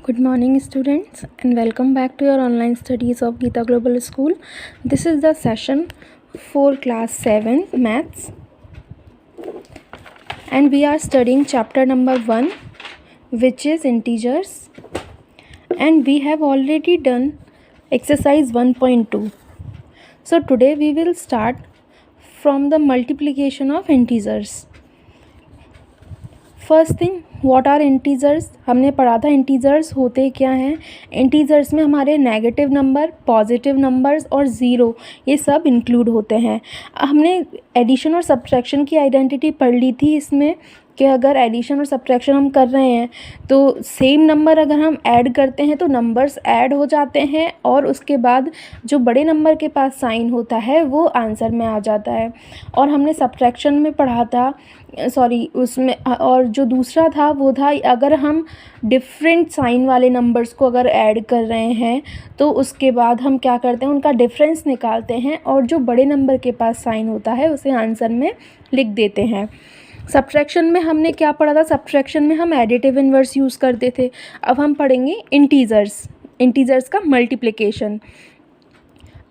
Good morning, students, and welcome back to your online studies of Geeta Global School. This is the session for class 7 maths, and we are studying chapter number 1, which is integers, and we have already done exercise 1.2. So today we will start from the multiplication of integers. First thing, what are integers? हमने पढ़ा था integers होते क्या हैं. Integers में हमारे negative number, positive numbers और zero ये सब इंक्लूड होते हैं. हमने एडिशन और सब्ट्रैक्शन की आइडेंटिटी पढ़ ली थी इसमें कि अगर एडिशन और सब्ट्रैक्शन हम कर रहे हैं तो सेम नंबर अगर हम ऐड करते हैं तो नंबर्स ऐड हो जाते हैं और उसके बाद जो बड़े नंबर के पास साइन होता है वो आंसर में आ जाता है. और हमने सब्ट्रैक्शन में पढ़ा था उसमें, और जो दूसरा था वो था अगर हम डिफरेंट साइन वाले नंबर्स को अगर ऐड कर रहे हैं तो उसके बाद हम क्या करते हैं, उनका डिफरेंस निकालते हैं और जो बड़े नंबर के पास साइन होता है उसे आंसर में लिख देते हैं. सब्ट्रैक्शन में हमने क्या पढ़ा था? सब्ट्रैक्शन में हम एडिटिव इन्वर्स यूज़ करते थे. अब हम पढ़ेंगे इंटीजर्स का मल्टीप्लिकेशन.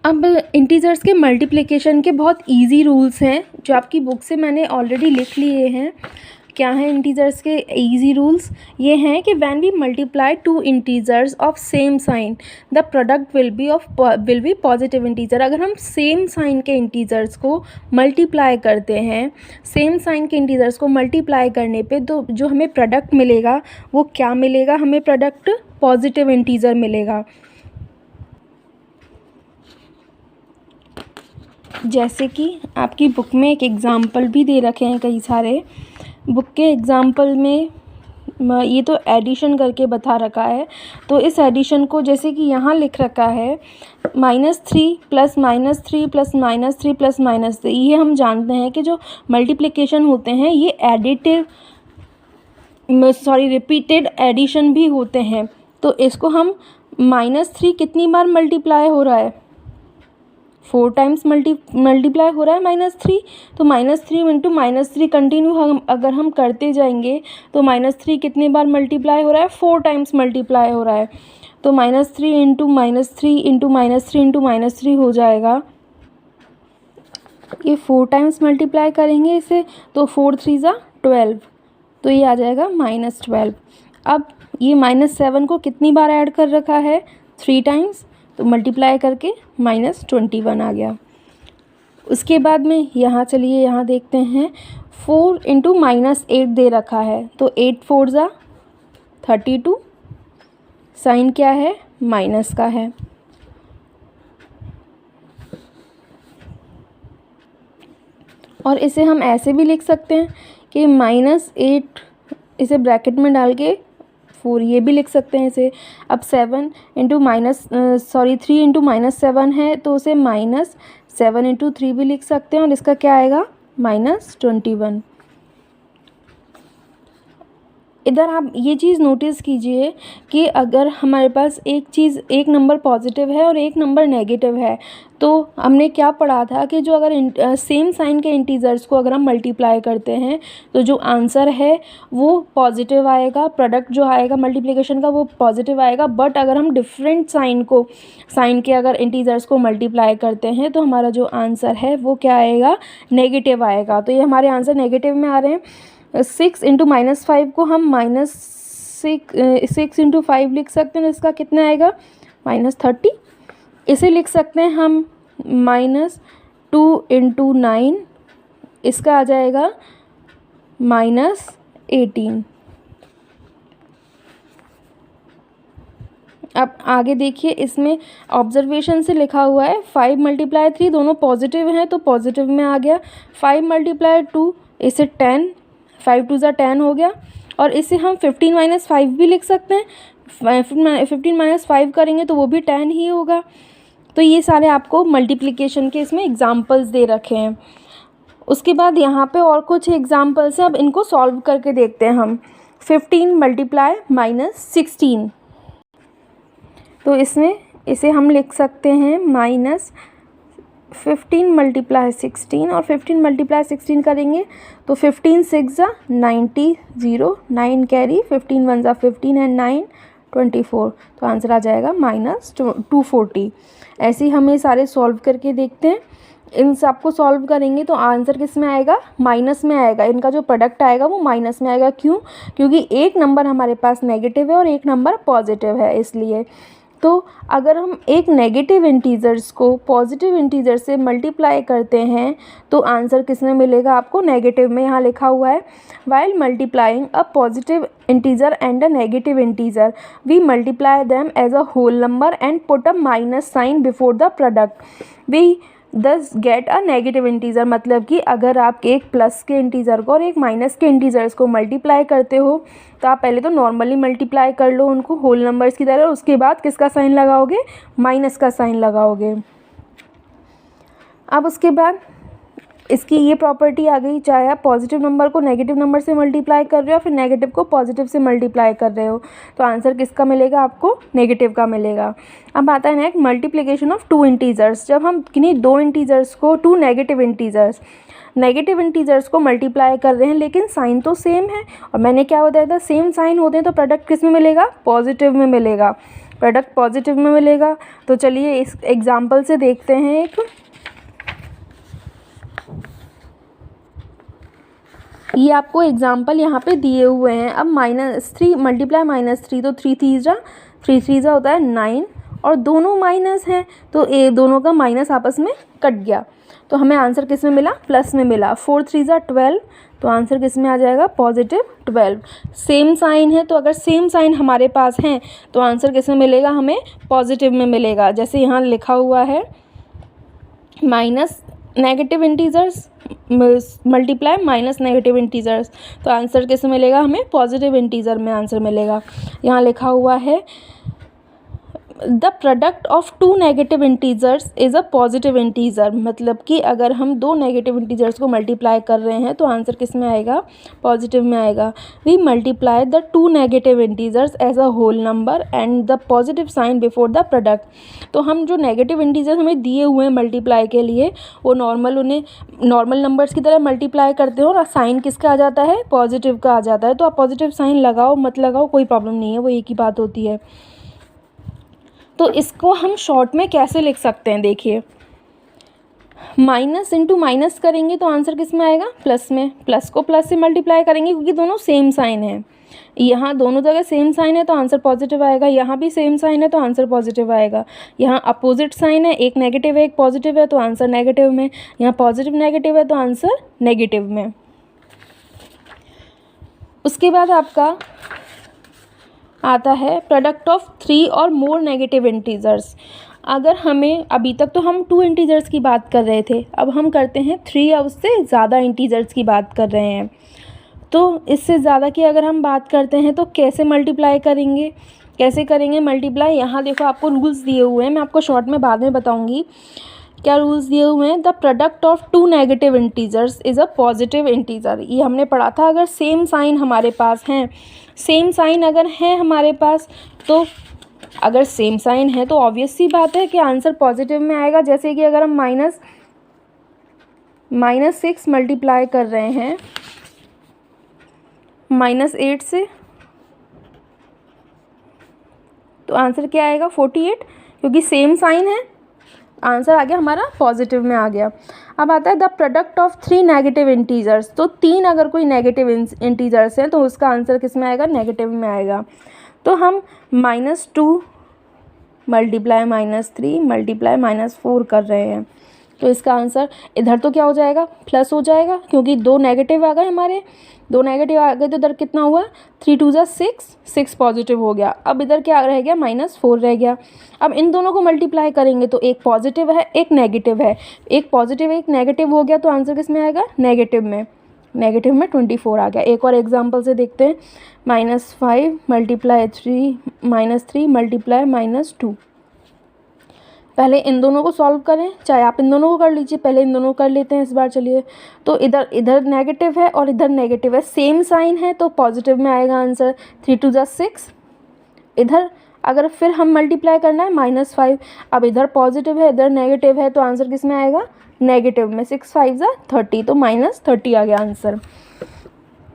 अब इंटीजर्स के मल्टीप्लिकेशन के बहुत इजी रूल्स हैं जो आपकी बुक से मैंने ऑलरेडी लिख लिए हैं. क्या हैं इंटीजर्स के इजी रूल्स? ये हैं कि when we multiply two integers of same sign the product will be positive integer. अगर हम सेम साइन के इंटीजर्स को मल्टीप्लाई करते हैं, सेम साइन के इंटीजर्स को मल्टीप्लाई करने पे तो जो हमें प्रोडक्ट मिलेगा वो क्या मिलेगा? हमें प्रोडक्ट पॉजिटिव इंटीजर मिलेगा. जैसे कि आपकी बुक में एक एग्ज़ाम्पल भी दे रखे हैं कई सारे. बुक के एग्ज़ाम्पल में ये तो एडिशन करके बता रखा है, तो इस एडिशन को जैसे कि यहाँ लिख रखा है -3 प्लस -3 प्लस -3 प्लस -3. ये हम जानते हैं कि जो मल्टीप्लिकेशन होते हैं ये रिपीटेड एडिशन भी होते हैं. तो इसको हम -3 कितनी बार मल्टीप्लाई हो रहा है? 4 टाइम्स मल्टीप्लाई हो रहा है -3. तो -3 इंटू -3 कंटिन्यू अगर हम करते जाएंगे तो -3 कितनी बार मल्टीप्लाई हो रहा है? 4 टाइम्स मल्टीप्लाई हो रहा है. तो -3 इंटू -3 इंटू -3 इंटू -3 हो जाएगा. ये 4 टाइम्स मल्टीप्लाई करेंगे इसे तो 4 3 ज़ा 12, तो ये आ जाएगा -12. अब ये -7 को कितनी बार ऐड कर रखा है? 3 टाइम्स, तो मल्टीप्लाई करके -21 आ गया. उसके बाद में यहाँ चलिए यहाँ देखते हैं 4 इंटू -8 दे रखा है, तो 8 4 ज़ा 32. साइन क्या है? माइनस का है. और इसे हम ऐसे भी लिख सकते हैं कि -8 इसे ब्रैकेट में डाल के 4 ये भी लिख सकते हैं इसे. अब 3 इंटू -7 है तो उसे -7 इंटू 3 भी लिख सकते हैं और इसका क्या आएगा? -21. इधर आप ये चीज़ नोटिस कीजिए कि अगर हमारे पास एक नंबर पॉजिटिव है और एक नंबर नेगेटिव है तो हमने क्या पढ़ा था कि जो अगर सेम साइन के इंटीजर्स को अगर हम मल्टीप्लाई करते हैं तो जो आंसर है वो पॉजिटिव आएगा, प्रोडक्ट जो आएगा मल्टीप्लिकेशन का वो पॉजिटिव आएगा. बट अगर हम डिफरेंट साइन के अगर इंटीजर्स को मल्टीप्लाई करते हैं तो हमारा जो आंसर है वो क्या आएगा? नेगेटिव आएगा. तो ये हमारे आंसर नेगेटिव में आ रहे हैं. 6 इंटू -5 को हम -6 इंटू 5 लिख सकते हैं, इसका कितना आएगा? -30. इसे लिख सकते हैं हम -2 इंटू 9, इसका आ जाएगा -18. अब आगे देखिए, इसमें ऑब्जर्वेशन से लिखा हुआ है 5 × 3 दोनों पॉजिटिव हैं तो पॉजिटिव में आ गया. 5 × 2 इसे 10, 5 2 ज़ा 10 हो गया. और इसे हम 15 - 5 भी लिख सकते हैं. 15 - 5 करेंगे तो वो भी 10 ही होगा. तो ये सारे आपको मल्टीप्लिकेशन के इसमें एग्जांपल्स दे रखे हैं. उसके बाद यहाँ पे और कुछ एग्जांपल्स हैं, अब इनको सॉल्व करके देखते हैं हम. 15 × -16, तो इसमें इसे हम लिख सकते हैं -15 × 16 और 15 × 16 करेंगे तो 15 6 ज़ा 90, 0 9 कैरी, 15 1 ज़ा 15 एंड 9 24, तो आंसर आ जाएगा -240। ऐसे ही हम ये सारे सॉल्व करके देखते हैं। इन सबको सॉल्व करेंगे तो आंसर किस में आएगा, माइनस में आएगा। इनका जो प्रोडक्ट आएगा वो माइनस में आएगा। क्यों? क्योंकि एक नंबर हमारे पास नेगेटिव है और एक नंबर पॉजिटिव है, इसलिए। तो अगर हम एक नेगेटिव इंटीजर्स को पॉजिटिव इंटीजर से मल्टीप्लाई करते हैं तो आंसर किस में मिलेगा आपको, नेगेटिव में। यहाँ लिखा हुआ है while multiplying a positive integer and a negative integer we multiply them as a whole number and put a minus sign before the product we thus get a negative integer. मतलब कि अगर आप एक प्लस के integer को और एक minus के इंटीजर्स को मल्टीप्लाई करते हो तो आप पहले तो नॉर्मली मल्टीप्लाई कर लो उनको होल नंबर्स की तरह, उसके बाद किसका साइन लगाओगे, माइनस का साइन लगाओगे। अब उसके बाद इसकी ये प्रॉपर्टी आ गई, चाहे आप पॉजिटिव नंबर को नेगेटिव नंबर से मल्टीप्लाई कर रहे हो फिर नेगेटिव को पॉजिटिव से मल्टीप्लाई कर रहे हो तो आंसर किसका मिलेगा आपको, नेगेटिव का मिलेगा। अब आता है next multiplication of two integers. जब हम किन्हीं दो इंटीजर्स को, टू नेगेटिव इंटीजर्स को मल्टीप्लाई कर रहे हैं लेकिन साइन तो सेम है, और मैंने क्या बताया था, सेम साइन होते हैं तो प्रोडक्ट किस में मिलेगा, पॉजिटिव में मिलेगा। प्रोडक्ट पॉजिटिव में मिलेगा। तो चलिए इस एग्जाम्पल से देखते हैं एक। ये आपको एग्जाम्पल यहाँ पे दिए हुए हैं। अब -3 मल्टीप्लाई -3, तो 3 3 होता है 9 और दोनों माइनस हैं तो ए दोनों का माइनस आपस में कट गया तो हमें आंसर किस में मिला, प्लस में मिला। 4 3 12, तो आंसर किस में आ जाएगा, +12। सेम साइन है तो अगर सेम साइन हमारे पास हैं तो आंसर किस में मिलेगा, हमें पॉजिटिव में मिलेगा। जैसे यहाँ लिखा हुआ है minus negative integers multiply minus negative integers, तो आंसर किस में मिलेगा, हमें पॉजिटिव इंटीजर में आंसर मिलेगा। यहाँ लिखा हुआ है the product of two negative integers is a positive integer. मतलब कि अगर हम दो नेगेटिव इंटीजर्स को मल्टीप्लाई कर रहे हैं तो आंसर किस में आएगा, पॉजिटिव में आएगा। We multiply the two negative integers as a whole number and the positive sign before the product. तो हम जो नेगेटिव इंटीजर्स हमें दिए हुए हैं मल्टीप्लाई के लिए वो उन्हें नॉर्मल नंबर्स की तरह मल्टीप्लाई करते हो और साइन किसका आ जाता है, पॉजिटिव का आ जाता है। तो आप पॉजिटिव साइन लगाओ मत लगाओ कोई प्रॉब्लम नहीं है, वो एक ही बात होती है। तो इसको हम शॉर्ट में कैसे लिख सकते हैं, देखिए माइनस इंटू माइनस करेंगे तो आंसर किस में आएगा, प्लस में। प्लस को प्लस से मल्टीप्लाई करेंगे क्योंकि दोनों सेम साइन है, यहाँ दोनों जगह सेम साइन है तो आंसर पॉजिटिव आएगा, यहाँ भी सेम साइन है तो आंसर पॉजिटिव आएगा। यहाँ अपोजिट साइन है, एक नेगेटिव है एक पॉजिटिव है तो आंसर नेगेटिव में, यहाँ पॉजिटिव नेगेटिव है तो आंसर नेगेटिव में। उसके बाद आपका आता है प्रोडक्ट ऑफ 3 और मोर नेगेटिव इंटीजर्स। अगर हमें, अभी तक तो हम 2 इंटीजर्स की बात कर रहे थे, अब हम करते हैं 3 या उससे ज़्यादा इंटीजर्स की बात कर रहे हैं। तो इससे ज़्यादा की अगर हम बात करते हैं तो कैसे मल्टीप्लाई करेंगे, कैसे करेंगे मल्टीप्लाई। यहाँ देखो आपको रूल्स दिए हुए हैं, मैं आपको शॉर्ट में बाद में बताऊँगी क्या रूल्स दिए हुए हैं। The product of two negative integers is a positive integer. ये हमने पढ़ा था, अगर सेम साइन हमारे पास हैं, सेम साइन अगर है हमारे पास, तो अगर सेम साइन है तो ऑब्वियस सी बात है कि आंसर पॉजिटिव में आएगा। जैसे कि अगर हम -6 मल्टीप्लाई कर रहे हैं -8 से, तो आंसर क्या आएगा, 48, क्योंकि सेम साइन है, आंसर आ गया हमारा पॉजिटिव में आ गया। अब आता है the product of 3 negative integers. तो 3 अगर कोई नेगेटिव इंटीजर्स हैं तो उसका आंसर किस में आएगा, नेगेटिव में आएगा। तो हम -2 मल्टीप्लाई -3 मल्टीप्लाई -4 कर रहे हैं तो इसका आंसर इधर तो क्या हो जाएगा, प्लस हो जाएगा, क्योंकि 2 नेगेटिव आ गए हमारे, 2 नेगेटिव आ गए तो इधर कितना हुआ, 3 2 6, 6 पॉजिटिव हो गया। अब इधर क्या रह गया, -4 रह गया। अब इन दोनों को मल्टीप्लाई करेंगे तो एक पॉजिटिव है एक नेगेटिव है, एक पॉजिटिव एक नेगेटिव हो गया तो आंसर किस में आएगा, नेगेटिव में। नेगेटिव में 24 आ गया। एक और एग्जांपल से देखते हैं, -5 मल्टीप्लाई 3 -3 मल्टीप्लाई -2। पहले इन दोनों को सॉल्व करें, चाहे आप इन दोनों को कर लीजिए, पहले इन दोनों को कर लेते हैं इस बार। चलिए, तो इधर नेगेटिव है और इधर नेगेटिव है, सेम साइन है तो पॉजिटिव में आएगा आंसर। 3 2 6, इधर अगर फिर हम मल्टीप्लाई करना है -5, अब इधर पॉजिटिव है इधर नेगेटिव है तो आंसर किस में आएगा, नेगेटिव में। 6 5 30, तो -30 आ गया आंसर।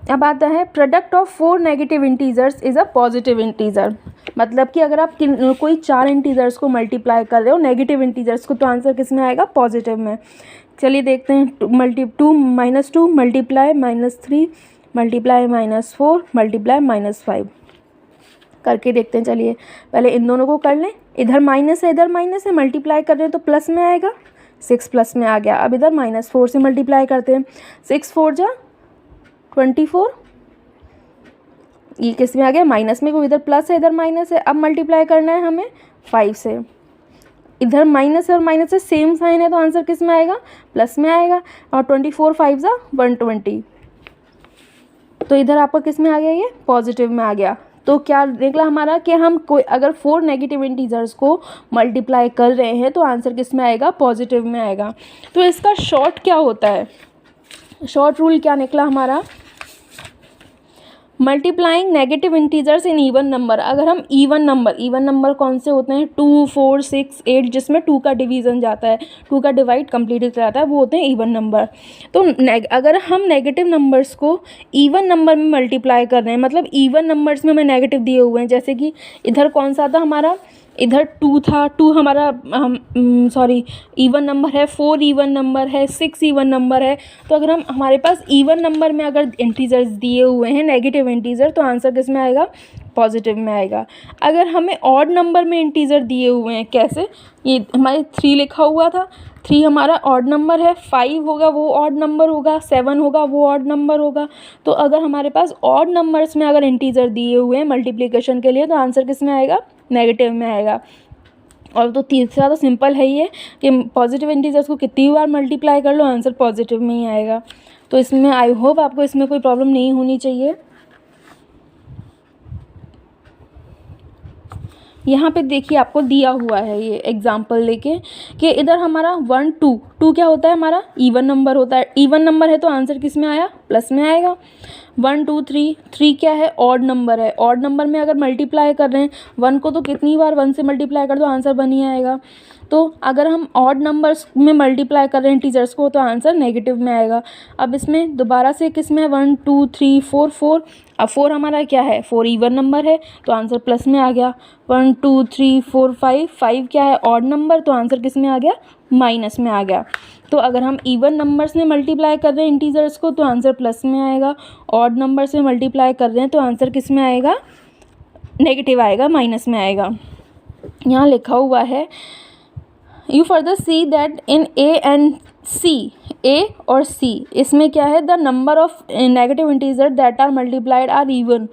अब आता है product of 4 negative integers is a positive integer. मतलब कि अगर आप कोई 4 इंटीजर्स को मल्टीप्लाई कर रहे हो नेगेटिव इंटीजर्स को, तो आंसर किस में आएगा? पॉजिटिव में। चलिए देखते हैं, 2 मल्टीप्लाई -3 मल्टीप्लाई -4 मल्टीप्लाई -5 करके देखते हैं। चलिए पहले इन दोनों को कर लें। इधर माइनस है, इधर माइनस है, मल्टीप्लाई कर रहे हैं तो प्लस में आएगा, 6 प्लस में आ गया। अब इधर -4 से मल्टीप्लाई करते हैं, 6 4 जा 24, ये किस में आ गया? माइनस में, क्योंकि इधर प्लस है इधर माइनस है। अब मल्टीप्लाई करना है हमें 5 से, इधर माइनस है और माइनस से सेम साइन है तो आंसर किस में आएगा? प्लस में आएगा। और 24 5 जा 120, तो इधर आपका किस में आ गया? ये पॉजिटिव में आ गया। तो क्या निकला हमारा कि हम कोई अगर 4 नेगेटिव इंटीजर्स को मल्टीप्लाई कर रहे हैं तो आंसर किस में आएगा? पॉजिटिव में आएगा। तो इसका शॉर्ट क्या होता है? शॉर्ट रूल क्या निकला हमारा? Multiplying negative integers in even number. अगर हम इवन नंबर कौन से होते हैं? 2 4 6 8, जिसमें 2 का डिवीज़न जाता है, 2 का डिवाइड कंप्लीट हो जाता है, वो होते हैं इवन नंबर। तो अगर हम नेगेटिव नंबर्स को इवन नंबर में मल्टीप्लाई कर रहे हैं, मतलब इवन नंबर्स में हमें नेगेटिव दिए हुए हैं, जैसे कि इधर कौन सा था हमारा? इधर 2 था, 2 हमारा इवन नंबर है, 4 इवन नंबर है, 6 इवन नंबर है। तो अगर हमारे पास इवन नंबर में अगर इंटीजर्स दिए हुए हैं नेगेटिव इंटीजर, तो आंसर किस में आएगा? पॉजिटिव में आएगा। अगर हमें ऑड नंबर में इंटीजर दिए हुए हैं, कैसे? ये हमारे 3 लिखा हुआ था, 3 हमारा ऑड नंबर है, 5 होगा वो ऑड नंबर होगा, 7 होगा वो ऑड नंबर होगा। तो अगर हमारे पास ऑड नंबर्स में अगर इंटीजर दिए हुए हैं मल्टीप्लिकेशन के लिए, तो आंसर किस में आएगा? नेगेटिव में आएगा। और तो तीसरा तो सिंपल है ये कि पॉजिटिव इंटीजर्स को कितनी बार मल्टीप्लाई कर लो आंसर पॉजिटिव में ही आएगा। तो इसमें आई होप आपको इसमें कोई प्रॉब्लम नहीं होनी चाहिए। यहाँ पे देखिए आपको दिया हुआ है ये एग्जाम्पल लेके कि इधर हमारा 1 2 क्या होता है? हमारा इवन नंबर होता है। इवन नंबर है तो आंसर किस में आया? प्लस में आएगा। 1 2 3 क्या है? ऑड नंबर है। ऑड नंबर में अगर मल्टीप्लाई कर रहे हैं 1 को, तो कितनी बार 1 से मल्टीप्लाई कर दो आंसर बन ही आएगा। तो अगर हम ऑड नंबर्स में मल्टीप्लाई कर रहे हैं टीचर्स को, तो आंसर नेगेटिव में आएगा। अब इसमें दोबारा से किस में? 1 2 3 4 4। अब 4 हमारा क्या है? 4 इवन नंबर है तो आंसर प्लस में आ गया। 1 2 3 4 5 क्या है? ऑड नंबर, तो आंसर किस में आ गया? माइनस में आ गया। तो अगर हम इवन नंबर्स में मल्टीप्लाई कर रहे हैं इंटीजर्स को, तो आंसर प्लस में आएगा। ऑड नंबर्स में मल्टीप्लाई कर रहे हैं तो आंसर किस में आएगा? नेगेटिव आएगा, माइनस में आएगा। यहाँ लिखा हुआ है you further see that in A and C, A और सी, इसमें क्या है? The number of negative integer that are multiplied are even.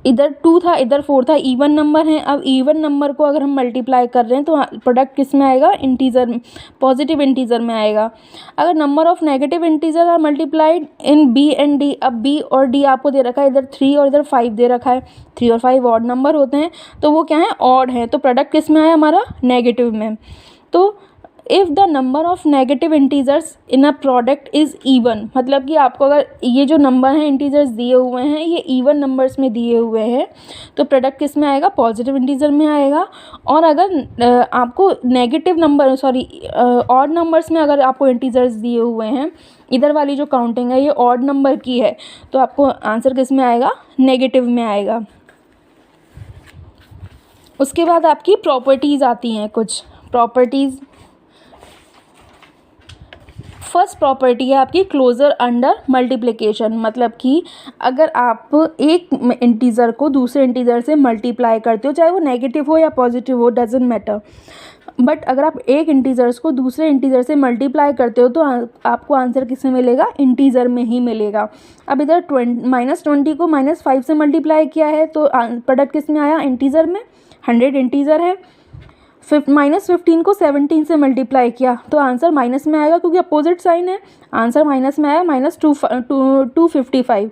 इधर 2 था, इधर 4 था, इवन नंबर है। अब इवन नंबर को अगर हम मल्टीप्लाई कर रहे हैं तो प्रोडक्ट किस में आएगा? इंटीजर, पॉजिटिव इंटीजर में आएगा। अगर number of negative integer are multiplied in B and D, अब बी और डी आपको दे रखा है, इधर 3 और इधर 5 दे रखा है, 3 और 5 ऑड नंबर होते हैं, तो वो क्या है? ऑड है। तो प्रोडक्ट किस में आया हमारा? नेगेटिव में। तो if the number of negative integers in a product is even, मतलब कि आपको अगर ये जो नंबर हैं इंटीजर्स दिए हुए हैं ये इवन नंबर्स में दिए हुए हैं, तो प्रोडक्ट किस में आएगा? पॉजिटिव इंटीजर में आएगा। और अगर आपको नेगेटिव नंबर ऑड नंबर्स में अगर आपको इंटीजर्स दिए हुए हैं, इधर वाली जो काउंटिंग है ये ऑड नंबर की है, तो आपको आंसर किस में आएगा? नेगेटिव में आएगा। उसके बाद आपकी प्रॉपर्टीज़ आती हैं, कुछ प्रॉपर्टीज़। फर्स्ट प्रॉपर्टी है आपकी क्लोजर अंडर मल्टीप्लिकेशन, मतलब कि अगर आप एक इंटीजर को दूसरे इंटीजर से मल्टीप्लाई करते हो, चाहे वो नेगेटिव हो या पॉजिटिव हो, डजेंट मैटर, बट अगर आप एक इंटीजर्स को दूसरे इंटीजर से मल्टीप्लाई करते हो तो आपको आंसर किसमें मिलेगा? इंटीजर में ही मिलेगा। अब इधर -20 को -5 से मल्टीप्लाई किया है तो प्रोडक्ट किस में आया? इंटीजर में। 100 इंटीजर है। -15 को 17 से मल्टीप्लाई किया तो आंसर माइनस में आएगा, क्योंकि अपोजिट साइन है, आंसर माइनस में आया, -255।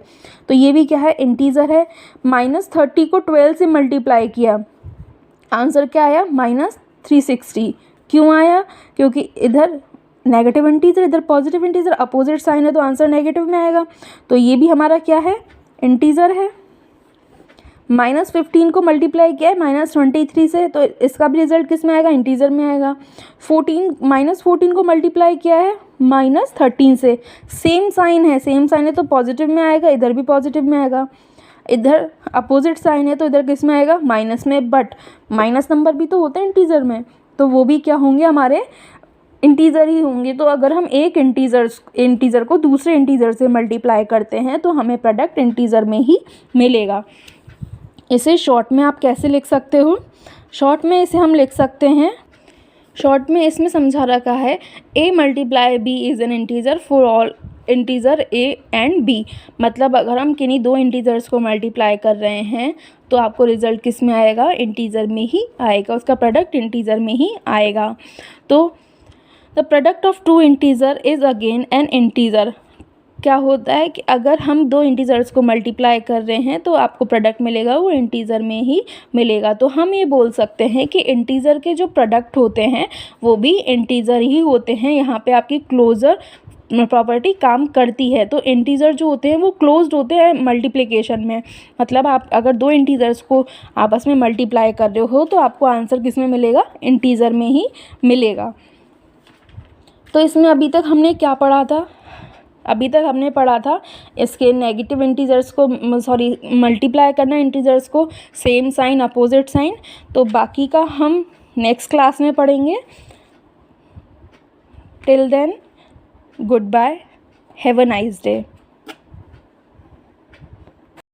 तो ये भी क्या है? इंटीजर है। -30 को 12 से मल्टीप्लाई किया, आंसर क्या आया? -360। क्यों आया? क्योंकि इधर नेगेटिव इंटीजर, इधर पॉजिटिव इंटीजर, अपोजिट साइन है तो आंसर नेगेटिव में आएगा। तो ये भी हमारा क्या है? इंटीजर है। -15 को मल्टीप्लाई किया है -23 से, तो इसका भी रिजल्ट किस में आएगा? इंटीजर में आएगा। -14 को मल्टीप्लाई किया है -13 से। सेम साइन है तो पॉजिटिव में आएगा, इधर भी पॉजिटिव में आएगा। इधर अपोजिट साइन है तो इधर किस में आएगा, माइनस में। बट माइनस नंबर भी तो होते हैं इंटीजर में, तो वो भी क्या होंगे, हमारे इंटीजर ही होंगे। तो अगर हम एक इंटीजर को दूसरे इंटीजर से मल्टीप्लाई करते हैं तो हमें प्रोडक्ट इंटीजर में ही मिलेगा। इसे शॉर्ट में आप कैसे लिख सकते हो, शॉर्ट में इसे हम लिख सकते हैं, शॉर्ट में इसमें समझा रखा है a multiply b is an integer for all integer a and b। मतलब अगर हम किन्हीं दो इंटीजर्स को मल्टीप्लाई कर रहे हैं तो आपको रिजल्ट किस में आएगा, इंटीजर में ही आएगा, उसका प्रोडक्ट इंटीजर में ही आएगा। तो the product of two integer is again an integer. क्या होता है कि अगर हम दो इंटीजर्स को मल्टीप्लाई कर रहे हैं तो आपको प्रोडक्ट मिलेगा वो इंटीजर में ही मिलेगा। तो हम ये बोल सकते हैं कि इंटीजर के जो प्रोडक्ट होते हैं वो भी इंटीजर ही होते हैं। यहाँ पे आपकी क्लोजर प्रॉपर्टी काम करती है। तो इंटीजर जो होते हैं वो क्लोज्ड होते हैं मल्टीप्लिकेशन में। मतलब आप अगर दो इंटीजर्स को आपस में मल्टीप्लाई कर रहे हो तो आपको आंसर किस में मिलेगा, इंटीजर में ही मिलेगा। तो इसमें अभी तक हमने क्या पढ़ा था, अभी तक हमने पढ़ा था इसके नेगेटिव इंटीजर्स को मल्टीप्लाई करना इंटीजर्स को, सेम साइन अपोजिट साइन। तो बाकी का हम नेक्स्ट क्लास में पढ़ेंगे। Till then goodbye, have a nice day.